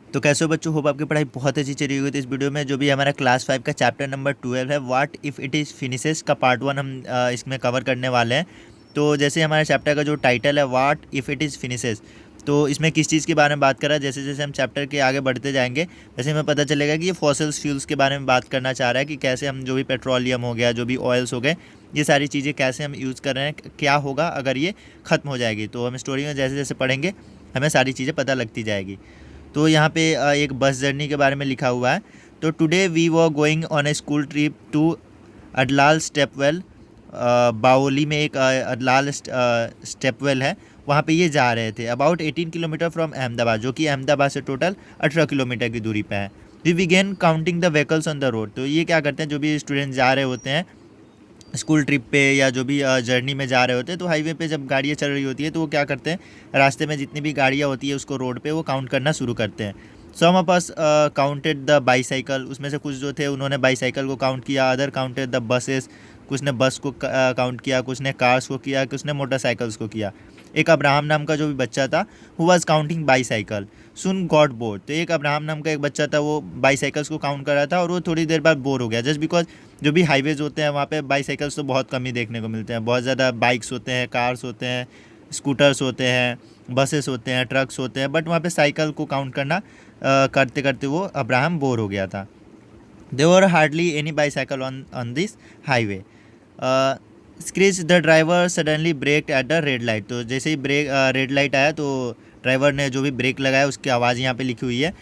तो कैसे हो बच्चों, होप आपकी पढ़ाई बहुत अच्छी चली हुई। तो इस वीडियो में जो भी हमारा क्लास 5 का चैप्टर नंबर 12 है, what if it is finishes का पार्ट 1 हम इसमें कवर करने वाले हैं। तो जैसे हमारे चैप्टर का जो टाइटल है what if it is finishes, तो इसमें किस चीज़ के बारे में बात कर रहा है। जैसे जैसे हम चैप्टर के आगे बढ़ते जाएंगे वैसे हमें पता चलेगा कि ये फॉसिल्स फ्यूल्स के बारे में बात करना चाह रहा है कि कैसे हम जो भी पेट्रोलियम हो गया, जो भी ऑयल्स हो गए, ये सारी चीज़ें कैसे हम यूज़ कर रहे हैं, क्या होगा अगर ये ख़त्म हो जाएगी। तो हम स्टोरी में जैसे जैसे पढ़ेंगे हमें सारी चीज़ें पता लगती जाएगी। तो यहाँ पे एक बस जर्नी के बारे में लिखा हुआ है। तो today we were going on a school trip to Adalaj stepwell. बाओली में एक अडलाल स्टेपवेल है, वहाँ पे ये जा रहे थे। अबाउट 18 किलोमीटर फ्रॉम अहमदाबाद, जो कि अहमदाबाद से टोटल 18 किलोमीटर की दूरी पे है। We began counting the vehicles on the road. तो ये क्या करते हैं, जो भी स्टूडेंट जा रहे होते हैं स्कूल ट्रिप पे या जो भी जर्नी में जा रहे होते हैं, तो हाईवे पे जब गाड़ियाँ चल रही होती है तो वो क्या करते हैं, रास्ते में जितनी भी गाड़ियाँ होती है उसको रोड पे वो काउंट करना शुरू करते हैं। Some of us counted the bicycle, उसमें से कुछ जो थे उन्होंने बाईसाइकिल को काउंट किया। अदर काउंटेड द बसेस, कुछ ने बस को काउंट किया, कुछ ने कार्स को किया, कुछ ने मोटरसाइकिल्स को किया। एक अब्राहम नाम का जो भी बच्चा था who was counting bicycle soon got bored. तो एक अब्राहम नाम का एक बच्चा था, वो बाईसाइकिल्स को काउंट कर रहा था और वो थोड़ी देर बाद बोर हो गया, जस्ट बिकॉज जो भी हाईवेज होते हैं वहाँ पे बाईसाइकिल्स तो बहुत कम ही देखने को मिलते हैं। बहुत ज़्यादा बाइक्स होते हैं, कार्स होते हैं, स्कूटर्स होते हैं, बसेस होते हैं, ट्रक्स होते हैं, बट वहाँ पे साइकिल को काउंट करना करते करते वो अब्राहम बोर हो गया था। There were hardly any bicycle on this highway. Screech the driver suddenly brake at the red light. तो जैसे ही रेड लाइट आया तो ड्राइवर ने जो भी ब्रेक लगाया उसकी आवाज़ यहाँ पे लिखी हुई है।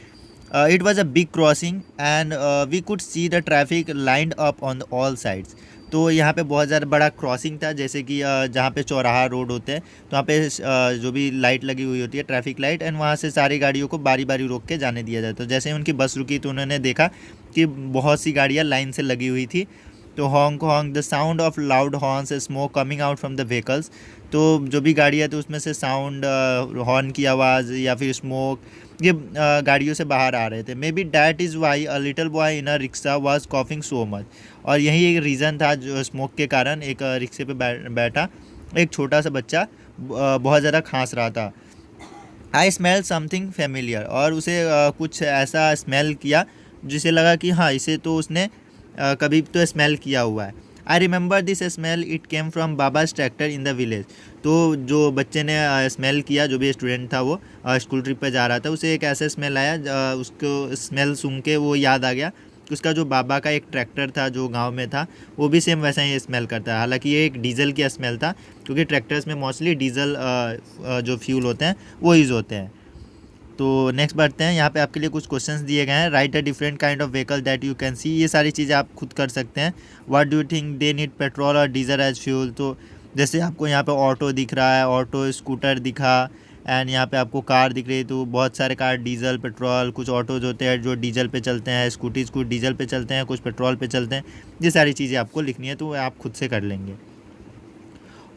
It was a big crossing and we could see the traffic lined up on all sides. तो यहाँ पे बहुत ज़्यादा बड़ा क्रॉसिंग था, जैसे कि जहाँ पे चौराहा रोड होते हैं तो वहाँ पे जो भी लाइट लगी हुई होती है, ट्रैफिक लाइट, एंड वहाँ से सारी गाड़ियों को बारी बारी रोक के जाने दिया जाता है। तो जैसे ही उनकी बस रुकी तो उन्होंने देखा कि बहुत सी गाड़ियाँ लाइन से लगी हुई थी। तो Hong Hong the sound of loud horns, smoke coming out from the vehicles. तो जो भी गाड़ियाँ थी उसमें से साउंड, हॉर्न की आवाज़ या फिर स्मोक, ये गाड़ियों से बाहर आ रहे थे। May be that is why a little boy in a rickshaw was coughing so much. और यही एक रीज़न था जो स्मोक के कारण एक रिक्शे पे बैठा एक छोटा सा बच्चा बहुत ज़्यादा खांस रहा था। आई स्मेल समथिंग फेमिलियर, और उसे कुछ ऐसा स्मेल किया जिसे लगा कि हाँ इसे तो उसने कभी तो स्मेल किया हुआ है। I remember this smell, it came from Baba's tractor in the village. तो जो बच्चे ने स्मेल किया, जो भी स्टूडेंट था वो स्कूल ट्रिप पे जा रहा था, उसे एक ऐसा स्मेल आया, उसको स्मेल सुन के वो याद आ गया कि उसका जो बाबा का एक ट्रैक्टर था जो गांव में था वो भी सेम वैसा ही स्मेल करता है। हालांकि ये एक डीजल की स्मेल था, क्योंकि ट्रैक्टर्स में मोस्टली डीजल जो फ्यूल होते हैं वो यूज़ होते हैं। तो नेक्स्ट बढ़ते हैं। यहाँ पे आपके लिए कुछ क्वेश्चंस दिए गए हैं। Right a different kind of vehicle that you can see. ये सारी चीज़ें आप खुद कर सकते हैं। What do you think they need petrol और डीजल एज फ्यूल। तो जैसे आपको यहाँ पे ऑटो दिख रहा है, ऑटो स्कूटर दिखा, एंड यहाँ पे आपको कार दिख रही है। तो बहुत सारे कार डीजल पेट्रोल, कुछ ऑटोज होते हैं जो डीजल पे चलते हैं, स्कूटीज कुछ डीजल पे चलते हैं, कुछ पेट्रोल पे चलते हैं। ये सारी चीज़ें आपको लिखनी है तो आप खुद से कर लेंगे।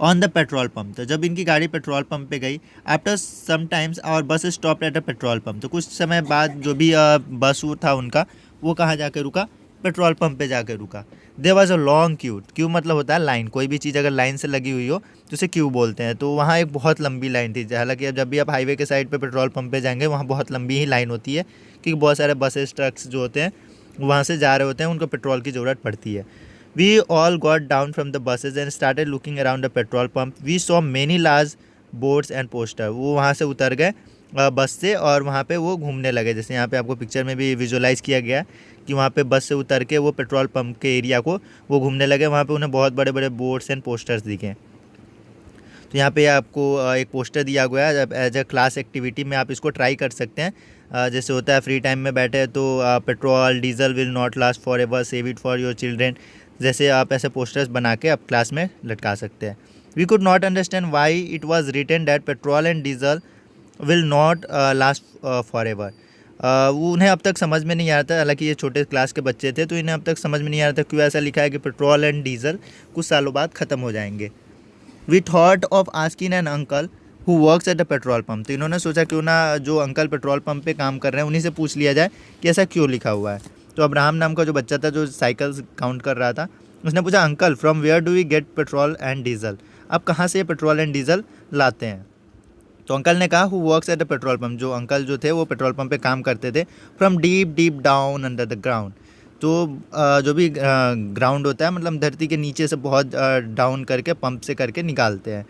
ऑन द पेट्रोल पंप, तो जब इनकी गाड़ी पेट्रोल पंप पे गई, आफ्टर सम टाइम्स और bus stop at a petrol pump. तो कुछ समय बाद जो भी बस था उनका, वो कहाँ जाके रुका, पेट्रोल पंप पे जाके रुका। There was a long queue. Queue मतलब होता है लाइन, कोई भी चीज़ अगर लाइन से लगी हुई हो तो उसे क्यू बोलते हैं। तो वहाँ एक बहुत लंबी लाइन थी। हालांकि अब जब भी आप हाईवे के साइड पे पेट्रोल पंप पे जाएंगे वहाँ बहुत लंबी ही लाइन होती है, क्योंकि बहुत सारे बसेस ट्रक्स जो होते हैं वहाँ से जा रहे होते हैं, उनको पेट्रोल की ज़रूरत पड़ती है। We all got down from the buses and started looking around the petrol pump. We saw many large boards and poster. वो वहाँ से उतर गए बस से और वहाँ पे वो घूमने लगे। जैसे यहाँ पे आपको पिक्चर में भी विजुअलाइज़ किया गया कि वहाँ पे बस से उतर के वो पेट्रोल पंप के एरिया को वो घूमने लगे। वहाँ पे उन्हें बहुत बड़े बड़े बोर्ड्स एंड पोस्टर्स दिखे। तो यहाँ पे आपको एक पोस्टर दिया गया है, एज अ क्लास एक्टिविटी में आप इसको ट्राई कर सकते हैं। जैसे होता है फ्री टाइम में बैठे तो petrol diesel will not last for ever, save it for your children. जैसे आप ऐसे पोस्टर्स बना के आप क्लास में लटका सकते हैं। We could not understand why it was written that petrol and diesel will not last forever. वो उन्हें अब तक समझ में नहीं आ रहा था। हालांकि ये छोटे क्लास के बच्चे थे तो इन्हें अब तक समझ में नहीं आ रहा था क्यों ऐसा लिखा है कि पेट्रोल एंड डीजल कुछ सालों बाद ख़त्म हो जाएंगे। We thought of asking an uncle who works at the petrol pump. तो इन्होंने सोचा क्यों ना जो अंकल पेट्रोल पंप पे काम कर रहे हैं उन्हीं से पूछ लिया जाए कि ऐसा क्यों लिखा हुआ है। तो अब्राहम नाम का जो बच्चा था जो साइकिल काउंट कर रहा था, उसने पूछा uncle from where do we get petrol and diesel, आप कहाँ से ये पेट्रोल एंड डीजल लाते हैं। तो अंकल ने कहा who works at the petrol pump, जो अंकल जो थे वो पेट्रोल पंप पे काम करते थे, from deep deep down under the ground. तो जो भी ग्राउंड होता है मतलब धरती के नीचे से बहुत डाउन करके पंप से करके निकालते हैं।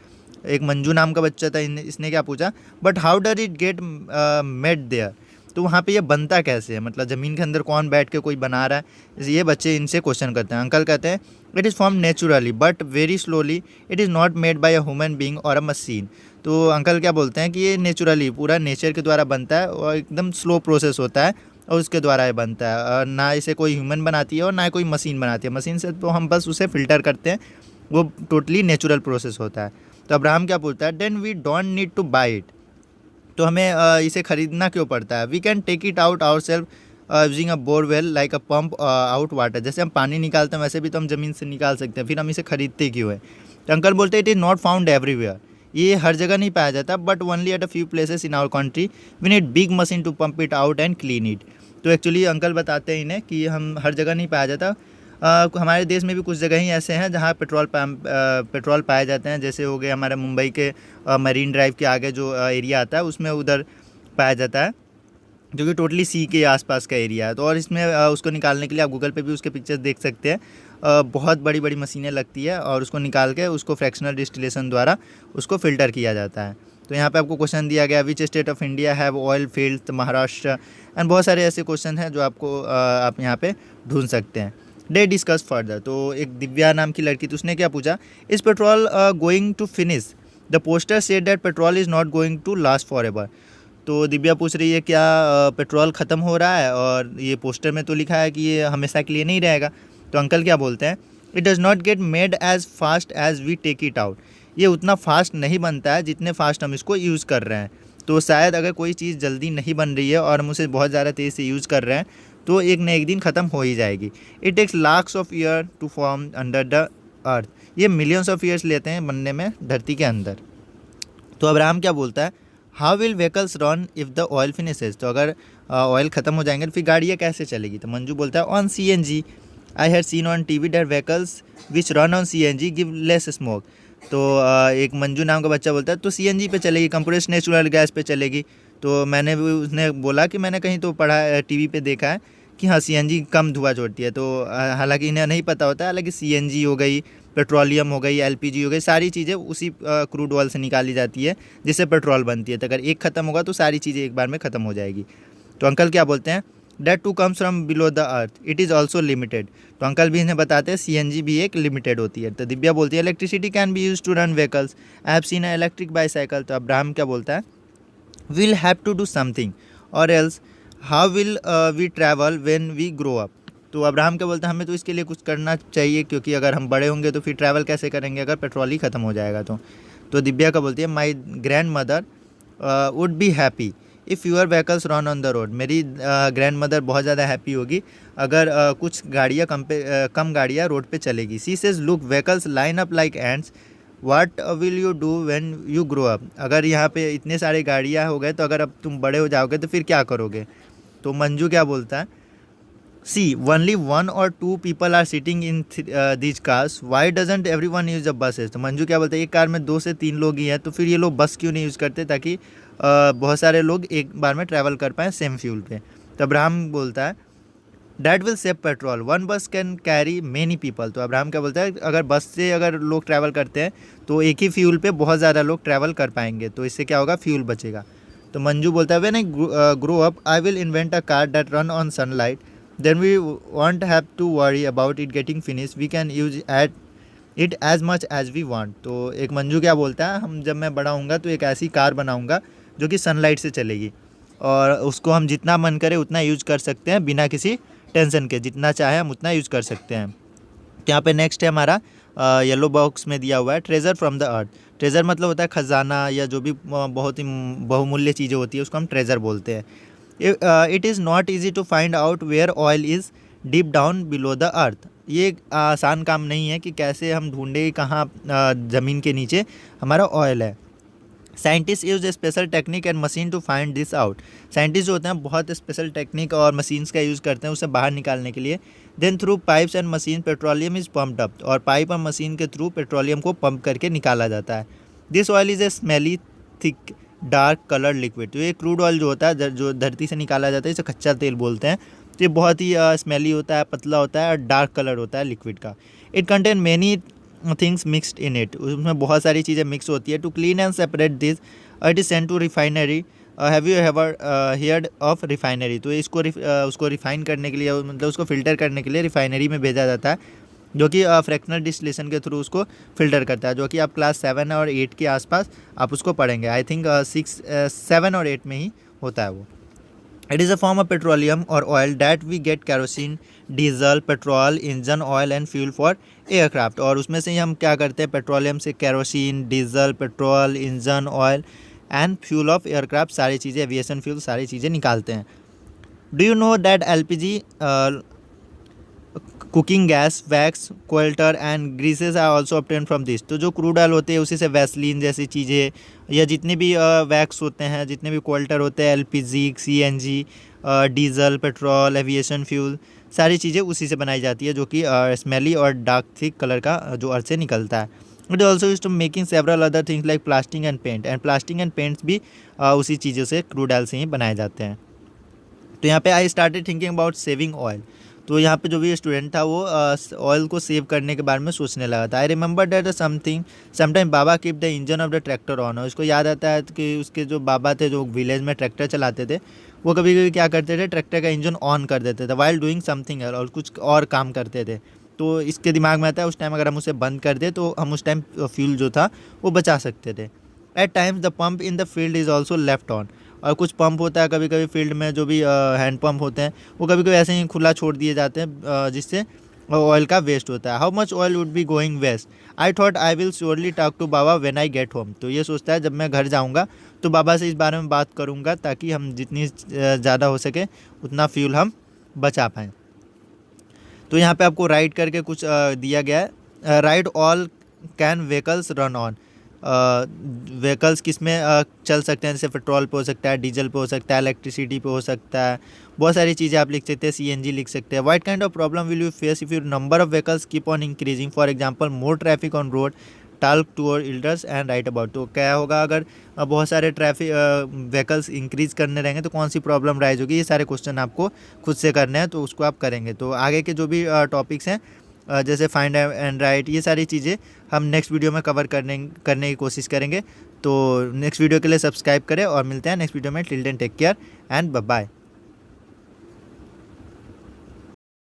एक मंजू नाम का बच्चा था, इसने क्या पूछा, बट हाउ डर इट गेट मेड देयर, तो वहाँ पे ये बनता कैसे है, मतलब ज़मीन के अंदर कौन बैठ के कोई बना रहा है, ये बच्चे इनसे क्वेश्चन करते हैं। अंकल कहते हैं it is form naturally but very slowly, it is not made by a human being और अ मशीन। तो अंकल क्या बोलते हैं कि ये नेचुरली पूरा नेचर के द्वारा बनता है और एकदम स्लो प्रोसेस होता है और उसके द्वारा ये बनता है, और ना इसे कोई ह्यूमन बनाती है और ना कोई मशीन बनाती है। मशीन से तो हम बस उसे फ़िल्टर करते हैं, वो टोटली नेचुरल प्रोसेस होता है। तो अब्राहम क्या बोलता है, then we don't need to buy it, तो हमें इसे ख़रीदना क्यों पड़ता है। We can take it out our self using a borewell like a pump out water, जैसे हम पानी निकालते हैं वैसे भी तो हम ज़मीन से निकाल सकते हैं, फिर हम इसे खरीदते क्यों है। तो अंकल बोलते हैं it is not found everywhere, ये हर जगह नहीं पाया जाता, but only at a few places in our country, we need big machine to pump it out and clean it. तो एक्चुअली अंकल बताते हैं इन्हें कि हम हर जगह नहीं पाया जाता, हमारे देश में भी कुछ जगह ही ऐसे हैं जहाँ पेट्रोल पाए जाते हैं, जैसे हो गए हमारे मुंबई के मरीन ड्राइव के आगे जो एरिया आता है उसमें उधर पाया जाता है, जो कि टोटली सी के आसपास का एरिया है। तो और इसमें उसको निकालने के लिए आप गूगल पे भी उसके पिक्चर्स देख सकते हैं, बहुत बड़ी बड़ी मशीनें लगती है और उसको निकाल के उसको फ्रैक्शनल डिस्टिलेशन द्वारा उसको फ़िल्टर किया जाता है। तो यहाँ पे आपको क्वेश्चन दिया गया which state of India have oil field, Maharashtra, and बहुत सारे ऐसे क्वेश्चन हैं जो आपको आप यहाँ पे ढूंढ सकते हैं। डे डिस्कस फर्दर, तो एक दिव्या नाम की लड़की थी, उसने क्या पूछा, is petrol going to finish, the poster said that petrol is not going to last forever. तो दिव्या पूछ रही है क्या पेट्रोल ख़त्म हो रहा है, और ये पोस्टर में तो लिखा है कि ये हमेशा के लिए नहीं रहेगा। तो अंकल क्या बोलते हैं, it does not get made as fast as we take it out, ये उतना फास्ट नहीं बनता है जितने फास्ट हम इसको यूज़ कर रहे हैं। तो शायद अगर कोई चीज़ जल्दी नहीं बन रही है और हम उसे बहुत ज़्यादा तेज़ से यूज़ कर रहे हैं तो एक न एक दिन ख़त्म हो ही जाएगी। It takes lakhs of year to form under the earth, ये मिलियंस ऑफ ईयर्स लेते हैं बनने में धरती के अंदर। तो अब्राहम क्या बोलता है, how will vehicles run if the oil finishes, तो अगर ऑयल ख़त्म हो जाएंगे तो फिर गाड़ियाँ कैसे चलेगी। तो मंजू बोलता है on CNG, I have scene on TV that vehicles which run on CNG give less smoke. तो एक मंजू नाम का बच्चा बोलता है तो CNG पे चलेगी, कंप्रेस्ड नेचुरल गैस पे चलेगी। तो मैंने भी उसने बोला कि मैंने कहीं तो पढ़ा है, TV पे देखा है कि हाँ CNG कम धुआं छोड़ती है। तो हालांकि इन्हें नहीं पता होता है, हालांकि CNG हो गई, पेट्रोलियम हो गई, LPG हो गई, सारी चीज़ें उसी क्रूड ऑयल से निकाली जाती है जिससे पेट्रोल बनती है। तो अगर एक ख़त्म होगा तो सारी चीज़ें एक बार में ख़त्म हो जाएगी। तो अंकल क्या बोलते हैं, that too comes from below the earth, it is also limited. तो अंकल भी इन्हें बताते हैं CNG भी एक लिमिटेड होती है। तो दिव्या बोलती है electricity can be use to run vehicles, I have seen electric bicycle. तो अब्राहम क्या बोलता है, will have to do something or else how will we travel when we grow up. तो अब्राहम क्या बोलता है, हमें तो इसके लिए कुछ करना चाहिए, क्योंकि अगर हम बड़े होंगे तो फिर ट्रैवल कैसे करेंगे अगर पेट्रोल ही ख़त्म हो जाएगा। तो दिव्या क्या बोलती है, my grandmother would be happy if your vehicles run on the road, मेरी ग्रैंड मदर बहुत ज़्यादा हैप्पी होगी अगर कुछ गाड़ियाँ कम गाड़ियाँ रोड पे चलेगी। She says look vehicles line up like ends, what will you do when you grow up, अगर यहाँ पे इतने सारे गाड़ियाँ हो गए तो अगर अब तुम बड़े हो जाओगे तो फिर क्या करोगे। तो मंजू क्या बोलता है, see only 1 or 2 people are sitting in these cars, why doesn't every one use the buses. तो मंजू क्या बोलते हैं, एक कार में 2 से 3 लोग ही हैं, तो फिर ये लोग बस क्यों नहीं यूज़ करते ताकि बहुत सारे लोग एक बार में ट्रैवल कर पाएँ सेम फ्यूल पे। तो अब्राहम बोलता है डैट विल सेव पेट्रोल, 1 बस कैन कैरी मैनी पीपल। तो अब्राहम क्या बोलता है, अगर बस से अगर लोग ट्रैवल करते हैं तो एक ही फ्यूल पे बहुत ज़्यादा लोग ट्रैवल कर पाएंगे, तो इससे क्या होगा, फ्यूल बचेगा। तो मंजू बोलता है when I grow up I will invent a car that run on sunlight, then we won't have to worry about it getting finished, we can use it as much as we want। तो एक मंजू क्या बोलता है, हम जब मैं बड़ा होऊंगा तो एक ऐसी कार बनाऊंगा जो कि सनलाइट से चलेगी और उसको हम जितना मन करे उतना यूज़ कर सकते हैं बिना किसी टेंशन के, जितना चाहे हम उतना यूज़ कर सकते हैं। तो यहाँ पे नेक्स्ट है हमारा येलो बॉक्स में दिया हुआ है treasure from the earth. Treasure मतलब होता है खजाना या जो भी बहुत ही बहुमूल्य चीज़ें होती है उसको हम ट्रेजर बोलते हैं। It is not easy to find out where oil is deep down below the earth, ये एक आसान काम नहीं है कि कैसे हम ढूंढे कहाँ ज़मीन के नीचे हमारा ऑयल है। Scientist use a special technique and machine to find this out, scientist जो होते हैं बहुत स्पेशल टेक्निक और मशीन्स का यूज़ करते हैं उसे बाहर निकालने के लिए। Then through pipes and machine petroleum is pumped up, और पाइप और मशीन के थ्रू पेट्रोलियम को पंप करके निकाला जाता है। This oil is a smelly thick dark colour liquid. तो ये क्रूड ऑयल जो होता है, जो धरती से निकाला जाता है, इसे कच्चा तेल बोलते हैं। तो ये बहुत ही स्मेली होता है, पतला होता है और डार्क कलर होता है लिक्विड का। It contain many things mixed in it, उसमें बहुत सारी चीज़ें मिक्स होती है। To clean and separate this it is sent to refinery. Have you ever heard of refinery? तो इसको उसको रिफाइन करने के लिए, मतलब उसको फिल्टर करने के लिए रिफाइनरी में भेजा जाता है, जो कि फ्रैक्शनल डिस्टिलेशन के थ्रू उसको फिल्टर करता है, जो कि आप क्लास 7 और 8 के आसपास आप उसको पढ़ेंगे। आई थिंक 7 और 8 में ही होता है वो। It is a form of petroleum और oil that we get kerosene, diesel, petrol, engine oil and fuel for aircraft. और उसमें से ही हम क्या करते हैं, पेट्रोलियम से kerosene, diesel, petrol, engine oil and fuel of aircraft, सारी चीज़ें, एविएशन फ्यूल, सारी चीज़ें निकालते हैं। Do you know that LPG, cooking gas, wax, coal tar and greases are also obtain from this? तो जो क्रूड ऑयल होते हैं उसी से वैसलीन जैसी चीज़ें, या जितने भी वैक्स होते हैं, जितने भी कोल्टर होते हैं, LPG, CNG, diesel, petrol, aviation fuel, सारी चीज़ें उसी से बनाई जाती है, जो कि स्मेली और डार्क थिक कलर का जो अर्थ से निकलता है। It also use to making several other things like plastic and paint, and plastic and paints भी उसी चीज़ों से, क्रूड ऑयल से ही बनाए जाते हैं। तो यहाँ पे I started thinking about saving oil. तो यहाँ पे जो भी स्टूडेंट था वो ऑयल को सेव करने के बारे में सोचने लगा था। I remember that sometime Baba keep the engine of the tractor on. उसको याद आता है कि उसके जो बाबा थे, जो विलेज में ट्रैक्टर चलाते थे, वो कभी कभी क्या करते थे, ट्रैक्टर का इंजन ऑन कर देते थे वाइल डूइंग समथिंग, और कुछ और काम करते थे। तो इसके दिमाग में आता है उस टाइम अगर हम उसे बंद कर दे तो हम उस टाइम फ्यूल जो था वो बचा सकते थे। At times the pump in the field is also left on. और कुछ पंप होता है कभी कभी फील्ड में, जो भी हैंड पंप होते हैं, वो कभी कभी ऐसे ही खुला छोड़ दिए जाते हैं, जिससे ऑयल का वेस्ट होता है। How much oil would be going waste? I thought I will surely talk to Baba when I get home. तो ये सोचता है जब मैं घर जाऊंगा तो बाबा से इस बारे में बात करूंगा, ताकि हम जितनी ज़्यादा हो सके उतना फ्यूल हम बचा पाएँ। तो यहाँ पे आपको राइट करके कुछ दिया गया है। Right all can vehicles run on. Vehicles किस में चल सकते हैं, जैसे पेट्रोल पे हो सकता है, डीजल पे हो सकता है, इलेक्ट्रिसिटी पे हो सकता है, बहुत सारी चीज़ें आप लिख सकते हैं, CNG लिख सकते हैं। What kind of problem will you face if your number of vehicles keep on increasing? For example more traffic on road, talk to your elders and right about. तो क्या होगा अगर बहुत सारे ट्रैफिक व्हीकल्स इंक्रीज करने रहेंगे तो कौन सी प्रॉब्लम राइज होगी? ये सारे क्वेश्चन आपको खुद से करने हैं, तो उसको आप करेंगे। तो आगे के जो भी टॉपिक्स हैं, जैसे फाइंड एंड राइट, ये सारी चीज़ें हम नेक्स्ट वीडियो में कवर करने की कोशिश करेंगे। तो नेक्स्ट वीडियो के लिए सब्सक्राइब करें और मिलते हैं नेक्स्ट वीडियो में। Till then take care and bye bye.